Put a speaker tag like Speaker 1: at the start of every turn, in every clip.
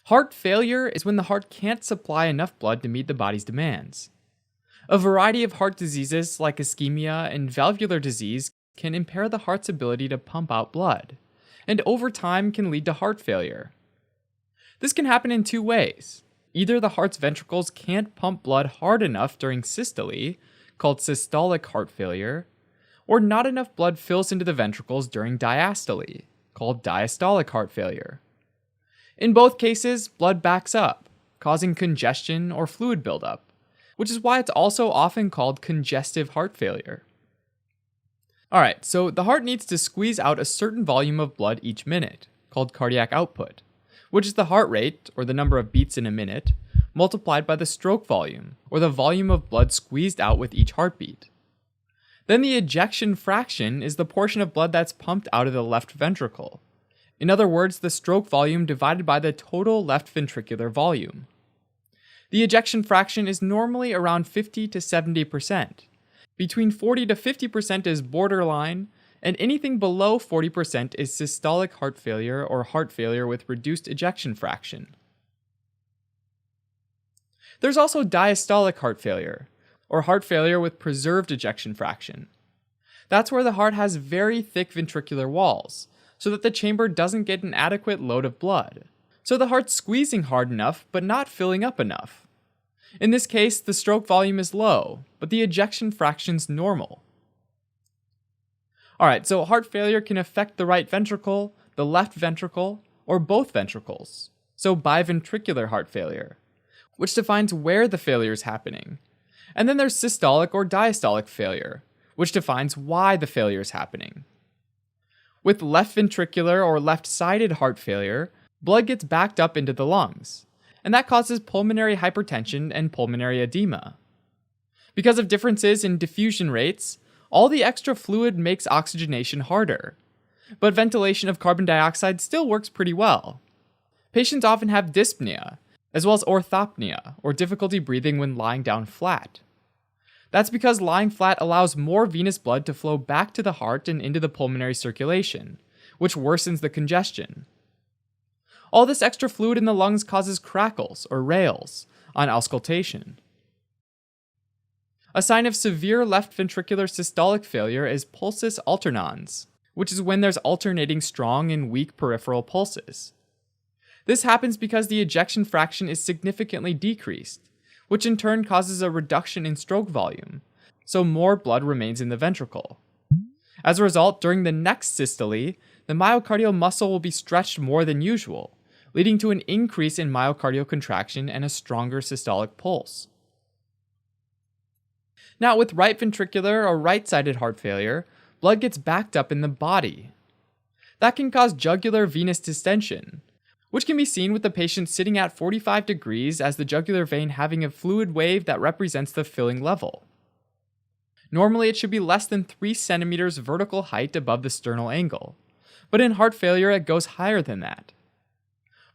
Speaker 1: Heart failure is when the heart can't supply enough blood to meet the body's demands. A variety of heart diseases like ischemia and valvular disease can impair the heart's ability to pump out blood, and over time can lead to heart failure. This can happen in two ways. Either the heart's ventricles can't pump blood hard enough during systole, called systolic heart failure, or not enough blood fills into the ventricles during diastole, called diastolic heart failure. In both cases, blood backs up, causing congestion or fluid buildup, which is why it's also often called congestive heart failure. Alright, so the heart needs to squeeze out a certain volume of blood each minute, called cardiac output, which is the heart rate, or the number of beats in a minute, multiplied by the stroke volume, or the volume of blood squeezed out with each heartbeat. Then the ejection fraction is the portion of blood that's pumped out of the left ventricle. In other words, the stroke volume divided by the total left ventricular volume. The ejection fraction is normally around 50 to 70%. Between 40 to 50% is borderline, and anything below 40% is systolic heart failure or heart failure with reduced ejection fraction. There's also diastolic heart failure, or heart failure with preserved ejection fraction. That's where the heart has very thick ventricular walls, so that the chamber doesn't get an adequate load of blood. So the heart's squeezing hard enough, but not filling up enough. In this case, the stroke volume is low, but the ejection fraction's normal. Alright, so heart failure can affect the right ventricle, the left ventricle, or both ventricles. So biventricular heart failure, which defines where the failure is happening. And then there's systolic or diastolic failure, which defines why the failure is happening. With left ventricular or left-sided heart failure, blood gets backed up into the lungs, and that causes pulmonary hypertension and pulmonary edema. Because of differences in diffusion rates, all the extra fluid makes oxygenation harder, but ventilation of carbon dioxide still works pretty well. Patients often have dyspnea, as well as orthopnea, or difficulty breathing when lying down flat. That's because lying flat allows more venous blood to flow back to the heart and into the pulmonary circulation, which worsens the congestion. All this extra fluid in the lungs causes crackles, or rales, on auscultation. A sign of severe left ventricular systolic failure is pulsus alternans, which is when there's alternating strong and weak peripheral pulses. This happens because the ejection fraction is significantly decreased, which in turn causes a reduction in stroke volume, so more blood remains in the ventricle. As a result, during the next systole, the myocardial muscle will be stretched more than usual, leading to an increase in myocardial contraction and a stronger systolic pulse. Now, with right ventricular or right-sided heart failure, blood gets backed up in the body. That can cause jugular venous distension, which can be seen with the patient sitting at 45 degrees as the jugular vein having a fluid wave that represents the filling level. Normally, it should be less than 3 centimeters vertical height above the sternal angle, but in heart failure, it goes higher than that.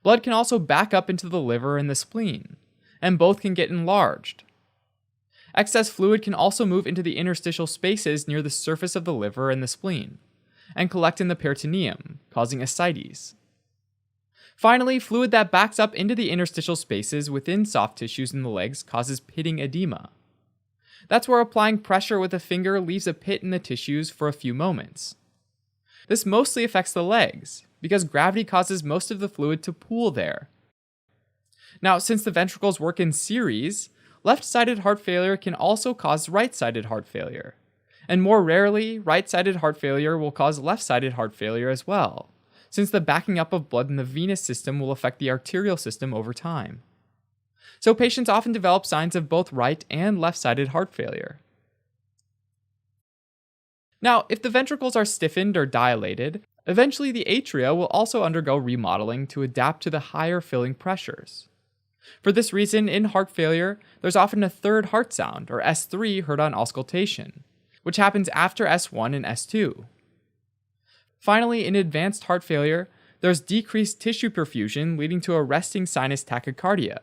Speaker 1: Blood can also back up into the liver and the spleen, and both can get enlarged. Excess fluid can also move into the interstitial spaces near the surface of the liver and the spleen, and collect in the peritoneum, causing ascites. Finally, fluid that backs up into the interstitial spaces within soft tissues in the legs causes pitting edema. That's where applying pressure with a finger leaves a pit in the tissues for a few moments. This mostly affects the legs, because gravity causes most of the fluid to pool there. Now, since the ventricles work in series, left-sided heart failure can also cause right-sided heart failure. And more rarely, right-sided heart failure will cause left-sided heart failure as well, since the backing up of blood in the venous system will affect the arterial system over time. So patients often develop signs of both right and left-sided heart failure. Now, if the ventricles are stiffened or dilated, eventually the atria will also undergo remodeling to adapt to the higher filling pressures. For this reason, in heart failure, there's often a third heart sound, or S3, heard on auscultation, which happens after S1 and S2. Finally, in advanced heart failure, there's decreased tissue perfusion leading to a resting sinus tachycardia,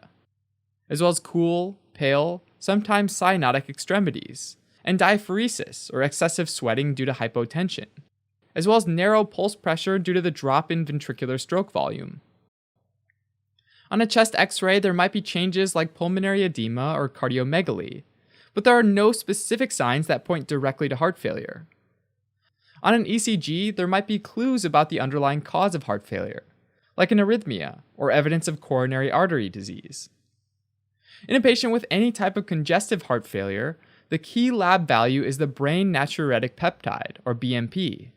Speaker 1: as well as cool, pale, sometimes cyanotic extremities, and diaphoresis, or excessive sweating due to hypotension, as well as narrow pulse pressure due to the drop in ventricular stroke volume. On a chest x-ray, there might be changes like pulmonary edema or cardiomegaly, but there are no specific signs that point directly to heart failure. On an ECG, there might be clues about the underlying cause of heart failure, like an arrhythmia or evidence of coronary artery disease. In a patient with any type of congestive heart failure, the key lab value is the brain natriuretic peptide, or BNP.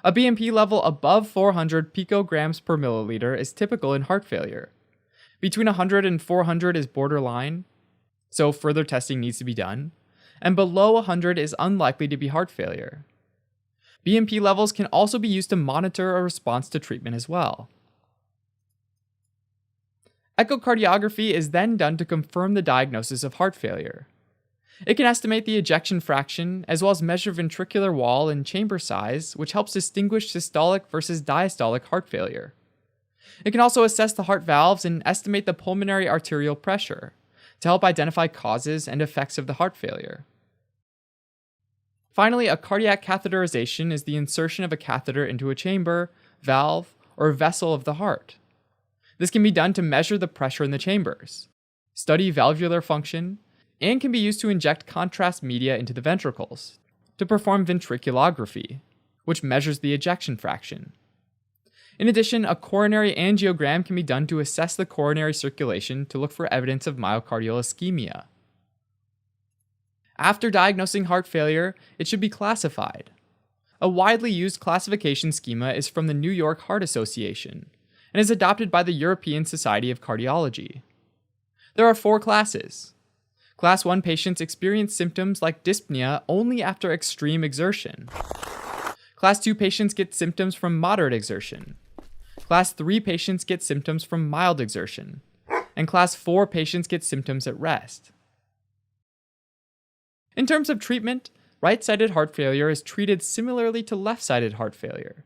Speaker 1: A BNP level above 400 picograms per milliliter is typical in heart failure. Between 100 and 400 is borderline, so further testing needs to be done, and below 100 is unlikely to be heart failure. BNP levels can also be used to monitor a response to treatment as well. Echocardiography is then done to confirm the diagnosis of heart failure. It can estimate the ejection fraction, as well as measure ventricular wall and chamber size, which helps distinguish systolic versus diastolic heart failure. It can also assess the heart valves and estimate the pulmonary arterial pressure, to help identify causes and effects of the heart failure. Finally, a cardiac catheterization is the insertion of a catheter into a chamber, valve, or vessel of the heart. This can be done to measure the pressure in the chambers, study valvular function, and can be used to inject contrast media into the ventricles to perform ventriculography, which measures the ejection fraction. In addition, a coronary angiogram can be done to assess the coronary circulation to look for evidence of myocardial ischemia. After diagnosing heart failure, it should be classified. A widely used classification schema is from the New York Heart Association and is adopted by the European Society of Cardiology. There are 4 classes. Class 1 patients experience symptoms like dyspnea only after extreme exertion. Class 2 patients get symptoms from moderate exertion. Class 3 patients get symptoms from mild exertion. And Class 4 patients get symptoms at rest. In terms of treatment, right-sided heart failure is treated similarly to left-sided heart failure,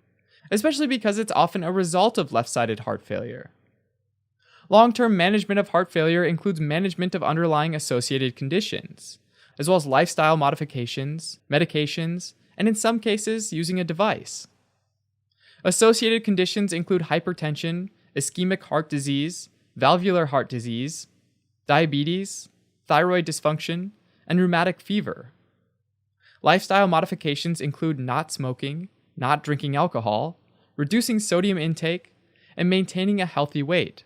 Speaker 1: especially because it's often a result of left-sided heart failure. Long-term management of heart failure includes management of underlying associated conditions, as well as lifestyle modifications, medications, and in some cases, using a device. Associated conditions include hypertension, ischemic heart disease, valvular heart disease, diabetes, thyroid dysfunction, and rheumatic fever. Lifestyle modifications include not smoking, not drinking alcohol, reducing sodium intake, and maintaining a healthy weight.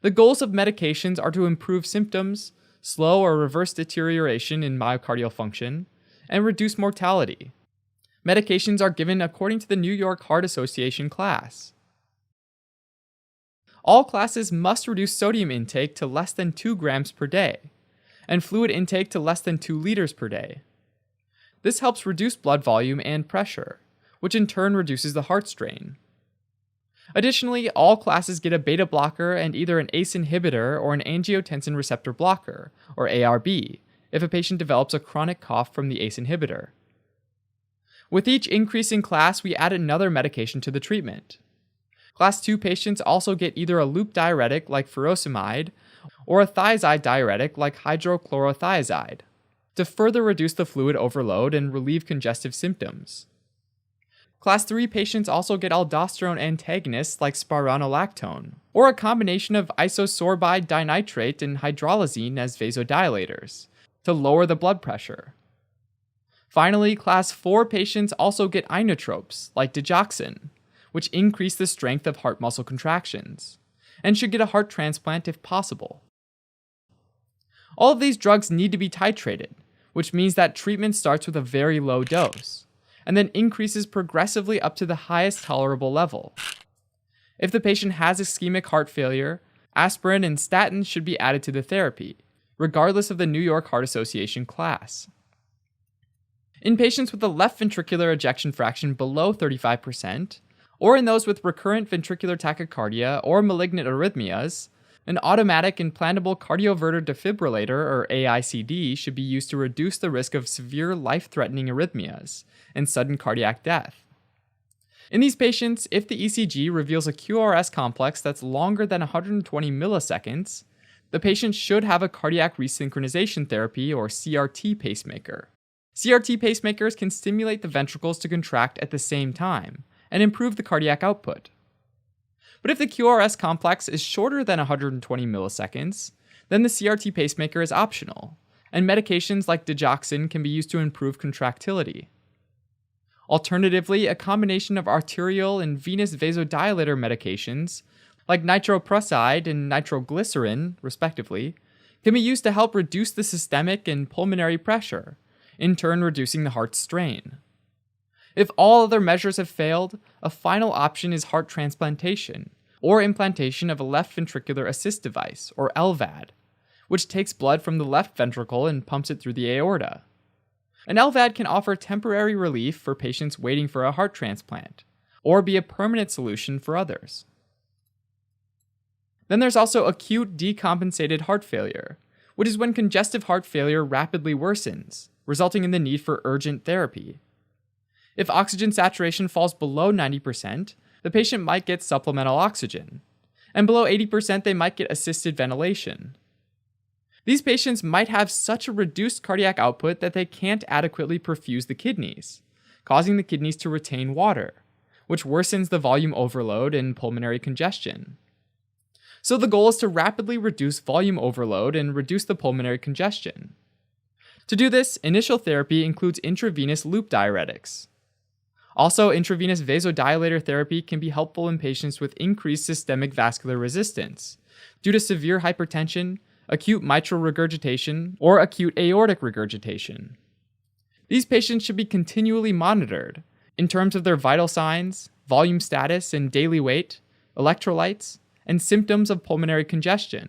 Speaker 1: The goals of medications are to improve symptoms, slow or reverse deterioration in myocardial function, and reduce mortality. Medications are given according to the New York Heart Association class. All classes must reduce sodium intake to less than 2 grams per day, and fluid intake to less than 2 liters per day. This helps reduce blood volume and pressure, which in turn reduces the heart strain. Additionally, all classes get a beta blocker and either an ACE inhibitor or an angiotensin receptor blocker, or ARB, if a patient develops a chronic cough from the ACE inhibitor. With each increase in class, we add another medication to the treatment. Class 2 patients also get either a loop diuretic like furosemide or a thiazide diuretic like hydrochlorothiazide to further reduce the fluid overload and relieve congestive symptoms. Class 3 patients also get aldosterone antagonists like spironolactone, or a combination of isosorbide dinitrate and hydralazine as vasodilators, to lower the blood pressure. Finally, Class 4 patients also get inotropes like digoxin, which increase the strength of heart muscle contractions, and should get a heart transplant if possible. All of these drugs need to be titrated, which means that treatment starts with a very low dose, and then increases progressively up to the highest tolerable level. If the patient has ischemic heart failure, aspirin and statins should be added to the therapy, regardless of the New York Heart Association class. In patients with a left ventricular ejection fraction below 35%, or in those with recurrent ventricular tachycardia or malignant arrhythmias, an automatic implantable cardioverter defibrillator, or AICD, should be used to reduce the risk of severe life-threatening arrhythmias and sudden cardiac death. In these patients, if the ECG reveals a QRS complex that's longer than 120 milliseconds, the patient should have a cardiac resynchronization therapy, or CRT pacemaker. CRT pacemakers can stimulate the ventricles to contract at the same time and improve the cardiac output. But if the QRS complex is shorter than 120 milliseconds, then the CRT pacemaker is optional, and medications like digoxin can be used to improve contractility. Alternatively, a combination of arterial and venous vasodilator medications, like nitroprusside and nitroglycerin, respectively, can be used to help reduce the systemic and pulmonary pressure, in turn reducing the heart's strain. If all other measures have failed, a final option is heart transplantation, or implantation of a left ventricular assist device, or LVAD, which takes blood from the left ventricle and pumps it through the aorta. An LVAD can offer temporary relief for patients waiting for a heart transplant, or be a permanent solution for others. Then there's also acute decompensated heart failure, which is when congestive heart failure rapidly worsens, resulting in the need for urgent therapy. If oxygen saturation falls below 90%, the patient might get supplemental oxygen, and below 80% they might get assisted ventilation. These patients might have such a reduced cardiac output that they can't adequately perfuse the kidneys, causing the kidneys to retain water, which worsens the volume overload and pulmonary congestion. So the goal is to rapidly reduce volume overload and reduce the pulmonary congestion. To do this, initial therapy includes intravenous loop diuretics. Also, intravenous vasodilator therapy can be helpful in patients with increased systemic vascular resistance due to severe hypertension, acute mitral regurgitation, or acute aortic regurgitation. These patients should be continually monitored in terms of their vital signs, volume status and daily weight, electrolytes, and symptoms of pulmonary congestion.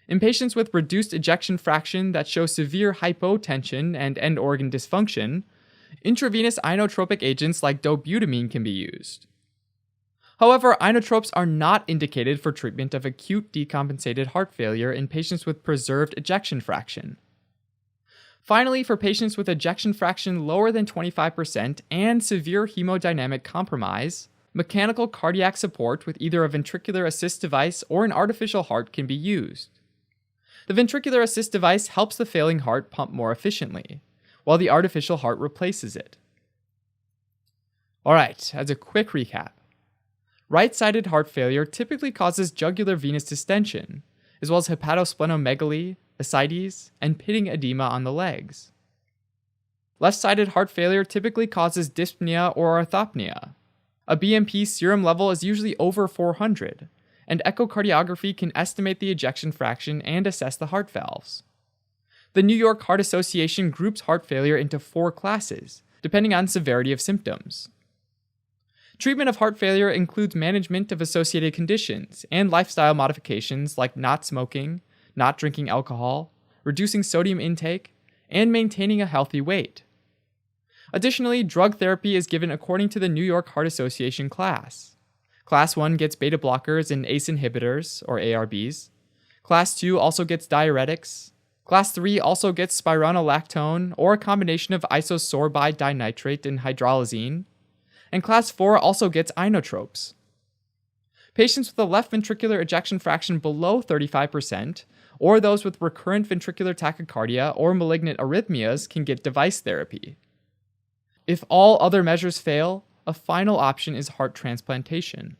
Speaker 1: In patients with reduced ejection fraction that show severe hypotension and end organ dysfunction, intravenous inotropic agents like dobutamine can be used. However, inotropes are not indicated for treatment of acute decompensated heart failure in patients with preserved ejection fraction. Finally, for patients with ejection fraction lower than 25% and severe hemodynamic compromise, mechanical cardiac support with either a ventricular assist device or an artificial heart can be used. The ventricular assist device helps the failing heart pump more efficiently, while the artificial heart replaces it. Alright, as a quick recap, right-sided heart failure typically causes jugular venous distension, as well as hepatosplenomegaly, ascites, and pitting edema on the legs. Left-sided heart failure typically causes dyspnea or orthopnea. A BNP serum level is usually over 400, and echocardiography can estimate the ejection fraction and assess the heart valves. The New York Heart Association groups heart failure into 4 classes, depending on severity of symptoms. Treatment of heart failure includes management of associated conditions and lifestyle modifications like not smoking, not drinking alcohol, reducing sodium intake, and maintaining a healthy weight. Additionally, drug therapy is given according to the New York Heart Association class. Class 1 gets beta blockers and ACE inhibitors, or ARBs. Class 2 also gets diuretics. Class 3 also gets spironolactone, or a combination of isosorbide dinitrate and hydralazine. And Class 4 also gets inotropes. Patients with a left ventricular ejection fraction below 35%, or those with recurrent ventricular tachycardia or malignant arrhythmias can get device therapy. If all other measures fail, a final option is heart transplantation.